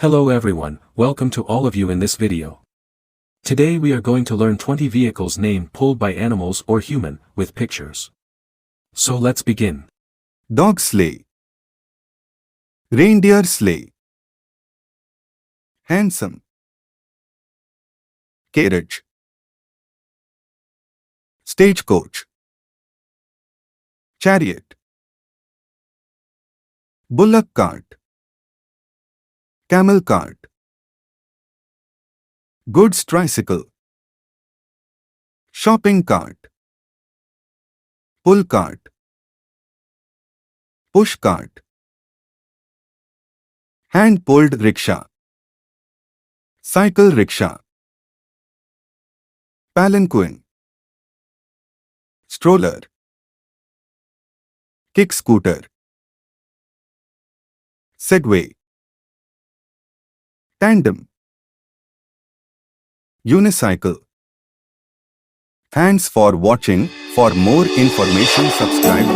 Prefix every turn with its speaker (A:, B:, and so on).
A: Hello everyone, welcome to all of you in this video. Today we are going to learn 20 vehicles name pulled by animals or human, with pictures. So let's begin.
B: Dog sleigh, reindeer sleigh, handsome, carriage, stagecoach, chariot, bullock cart, camel cart, goods tricycle, shopping cart, pull cart, push cart, hand-pulled rickshaw, cycle rickshaw, palanquin, stroller, kick scooter, segway, tandem, unicycle. Thanks for watching. For more information, subscribe